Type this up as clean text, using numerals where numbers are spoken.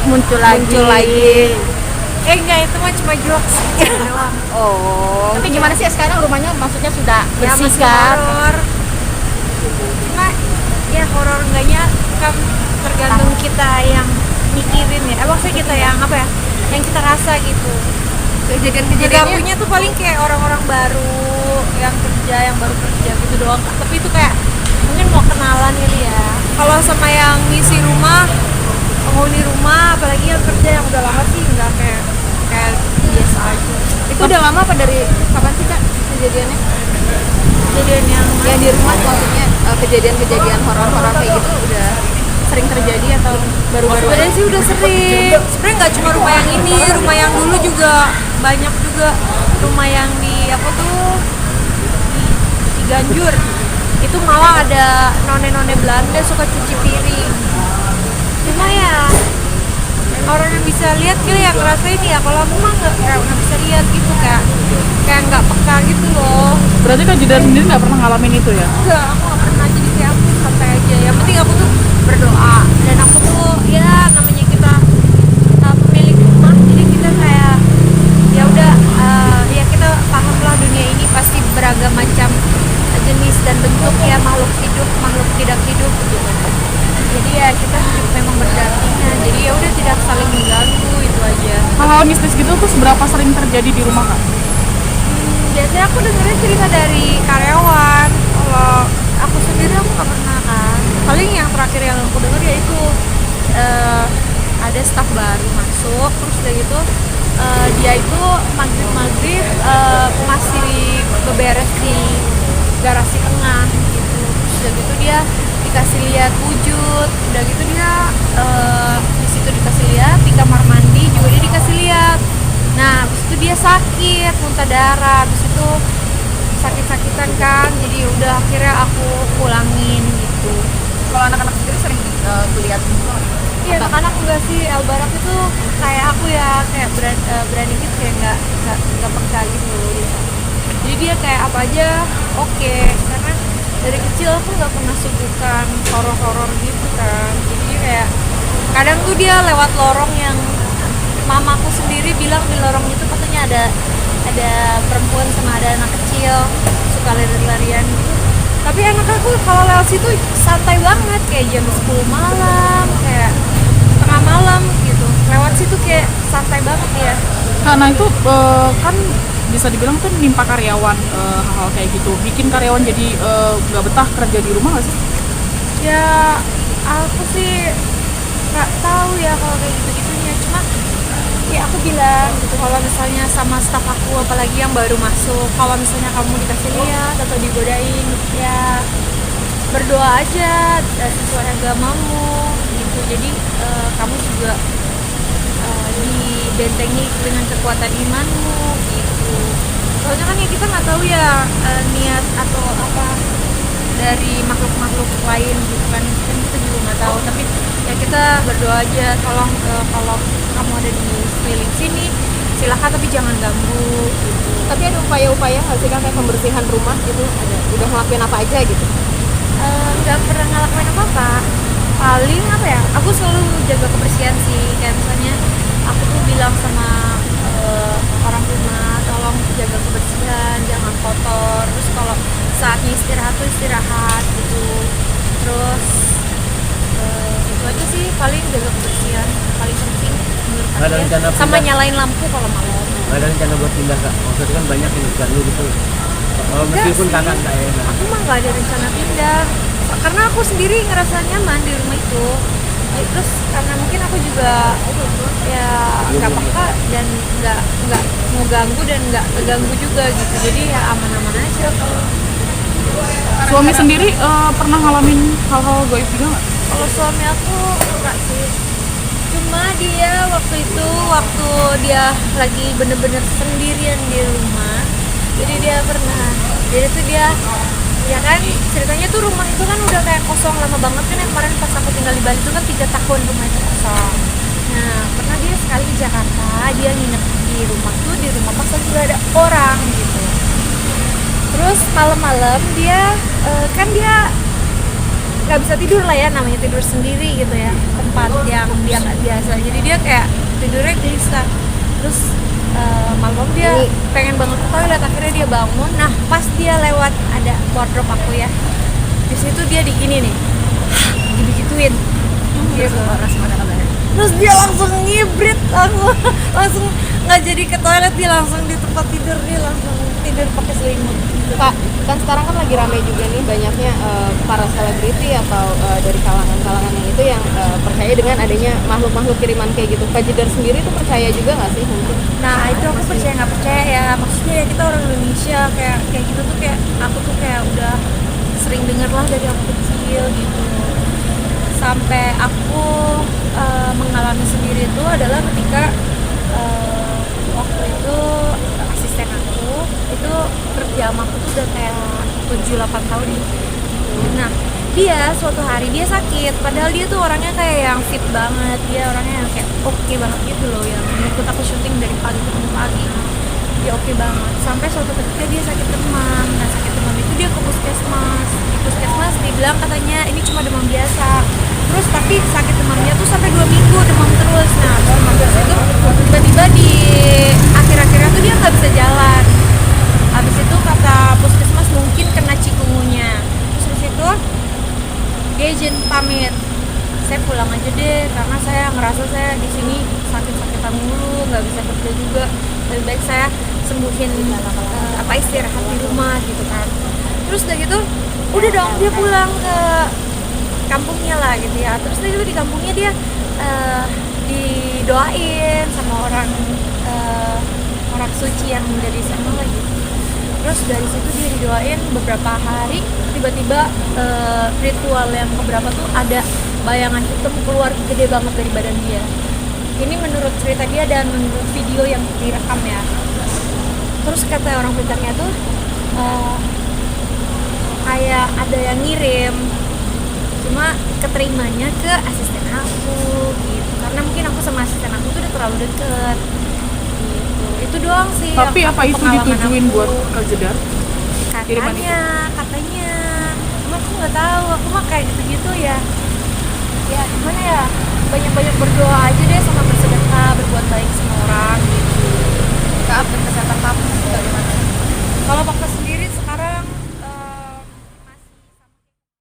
muncul lagi. Enggak, itu mah cuma jokes doang. Oh. Tapi gimana sih sekarang rumahnya, maksudnya sudah Ya bersih masih kan? horor. Cuma ya horor enggaknya kan tergantung kita yang mikirin ya. Maksudnya kita yang apa ya? Yang kita rasa gitu. Kejadian-kejadiannya Ganggunya tuh paling kayak orang-orang baru yang baru kerja gitu doang. Tapi itu kayak mungkin mau kenalan kali ya. Kalau sama yang ngisi rumah, penghuni rumah, apalagi yang kerja yang udah lama sih nggak kayak biasa aja. itu udah lama apa, dari kapan sih Kak kejadiannya? Kejadian yang Di rumah maksudnya kejadian-kejadian horor-horor kayak gitu udah sering terjadi atau baru-baru sebenarnya sih udah sering. Sebenarnya nggak cuma rumah yang ini, rumah yang dulu juga banyak juga. Rumah yang di apa tuh di Ganjur itu malah ada none-none Belanda suka cuci piring. Cuma ya orang yang bisa lihat kali yang ngerasain ya. Kalau aku mah nggak bisa lihat gitu, kayak nggak peka gitu loh. Berarti Kak Jidar sendiri nggak pernah ngalamin itu ya? Enggak, aku nggak pernah, jadi kayak aku santai aja. Yang penting aku tuh berdoa, dan aku tuh ya namanya kita pemilik rumah, jadi kita kayak ya udah ya kita paham lah dunia ini pasti beragam macam jenis dan bentuk ya, makhluk hidup, makhluk tidak hidup gitu. Jadi ya kita hidup memang berdampingan, jadi ya udah tidak saling mengganggu, itu aja. Hal-hal mistis gitu tuh seberapa sering terjadi di rumah Kak? Biasanya aku dengerin cerita dari karyawan. Kalau aku sendiri aku nggak pernah kan. Paling yang terakhir yang aku denger ya itu ada staf baru masuk, terus udah gitu dia itu maghrib masih beberes di garasi tengah gitu. Terus udah gitu dia dikasih lihat wujud, udah gitu dia di situ dikasih lihat, di kamar mandi juga dia dikasih lihat. Nah, habis itu dia sakit, muntah darah, habis itu sakit-sakitan kan, jadi udah akhirnya aku pulangin gitu. Kalau anak-anak sendiri sering lihat gitu? Iya, anak-anak enggak sih, Albarak itu kayak aku ya, kayak berani gitu, kayak nggak peka gitu gitu. Jadi dia kayak apa aja oke, karena dari kecil aku nggak pernah suguhkan horor-horor gitu kan. Jadi kayak kadang tuh dia lewat lorong yang mamaku sendiri bilang di lorong itu katanya ada perempuan sama ada anak kecil suka lari-larian gitu. Tapi anak aku kalau lewat situ santai banget, kayak jam 10 malam, kayak tengah malam gitu. Lewat situ kayak santai banget ya. Karena itu kan bisa dibilang tuh nimpa karyawan hal-hal kayak gitu. Bikin karyawan jadi nggak betah kerja di rumah nggak sih? Ya aku sih nggak tahu ya kalau kayak gitu-gitunya. Cuma ya aku bilang gitu, kalau misalnya sama staf aku apalagi yang baru masuk, kalau misalnya kamu dikasih lihat atau digodain, ya berdoa aja sesuai agamamu gitu. Jadi kamu juga dibentengi dengan kekuatan imanmu gitu. Soalnya kan ya kita nggak tahu ya niat atau apa dari makhluk-makhluk lain gitu kan kita juga nggak tahu. Tapi ya kita berdoa aja, tolong kalau kamu ada di sekeliling sini silahkan, tapi jangan ganggu gitu. Tapi ada upaya-upaya nggak sih Kak, kayak pembersihan rumah gitu? Udah ngelakuin apa aja gitu? Nggak pernah ngelakuin apa-apa. Paling apa ya, aku selalu jaga kebersihan sih. Kayak misalnya aku tuh bilang sama orang rumah, tolong jaga kebersihan, jangan kotor. Terus kalau saatnya istirahat tuh istirahat gitu. Terus itu aja sih, paling jaga kebersihan paling penting menurut aku ya. Sama nyalain lampu kalau malam. Nggak ada rencana buat pindah Kak? Maksudnya kan banyak yang diganggu gitu. Meskipun sih, kakak nggak enak. aku mah nggak ada rencana pindah karena aku sendiri ngerasa nyaman di rumah itu. Terus karena mungkin aku juga ya nggak peka dan nggak mau ganggu dan nggak keganggu juga gitu, jadi ya aman-aman aja. Suami sendiri pernah ngalamin hal-hal gaib juga nggak? Kalau suami aku enggak sih, cuma dia waktu dia lagi bener-bener sendirian di rumah, jadi dia ya kan ceritanya tuh rumah itu kan udah kayak kosong lama banget kan. Yang kemarin pas aku tinggal di Bali itu kan 3 tahun rumah itu kosong. Nah pernah dia sekali di Jakarta, dia nginep di rumah pas lagi gak ada orang gitu. Terus malam-malam dia nggak bisa tidur lah ya, namanya tidur sendiri gitu ya, tempat yang dia nggak biasa, jadi dia kayak tidurnya gelisah. Terus malam dia pengen banget ke toilet, akhirnya dia bangun. Nah pas dia lewat ada wardrobe aku ya, di situ dia digini nih, digituin gitu. Terus dia langsung ngibrit, langsung nggak jadi ke toilet, dia langsung di tempat tidur, dia langsung tidur pakai selimut gitu. Kak, kan sekarang kan lagi rame juga nih banyaknya para selebriti atau dari kalangan-kalangan yang itu yang percaya dengan adanya makhluk-makhluk kiriman kayak gitu. Kak Jedar sendiri tuh percaya juga nggak sih mungkin? Nah itu aku percaya nggak percaya ya, maksudnya ya kita orang Indonesia kayak gitu tuh, kayak aku tuh kayak udah sering denger lah dari aku kecil gitu. Sampai aku mengalami sendiri itu adalah ketika waktu itu asisten aku itu kerja sama aku tuh udah kayak 7-8 tahun gitu. Nah dia suatu hari dia sakit, padahal dia tuh orangnya kayak yang fit banget, dia orangnya yang kayak oke banget gitu loh, yang ikut aku syuting dari pagi ketemu pagi, dia oke banget. Sampai suatu ketika dia sakit demam. Nah sakit demam itu dia ke puskesmas. Di puskesmas dibilang katanya ini cuma demam biasa. Terus tapi sakit demamnya tuh sampai 2 minggu demam terus. Nah demam terus itu tiba-tiba di akhir-akhirnya tuh dia nggak bisa jalan. Habis itu kata puskesmas mungkin kena cikungunya. Terus habis itu dia izin pamit, saya pulang aja deh karena saya ngerasa saya di sini sakit-sakitan mulu, nggak bisa kerja juga, lebih baik saya sembuhin istirahat di rumah gitu kan. Terus udah gitu udah dong dia pulang ke kampungnya lah gitu ya. Terus udah gitu di kampungnya dia didoain sama orang suci yang dari sana lah gitu. Terus dari situ dia didoain beberapa hari, tiba-tiba ritual yang keberapa tuh ada bayangan hitam keluar gede banget dari badan dia. Ini menurut cerita dia dan menurut video yang direkam ya. Terus kata orang pintarnya tuh kayak ada yang ngirim, cuma keterimanya ke asisten aku gitu, karena mungkin aku sama asisten aku tuh udah terlalu deket gitu. Itu doang sih. Tapi apa itu ditujuin aku. buat Kak Jedar? Katanya cuma aku nggak tahu, aku mah kayak gitu ya gimana ya, banyak berdoa aja deh, sama bersedekah, berbuat baik sama orang gitu. Kak, update kesehatan kamu bagaimana? Kalau waktu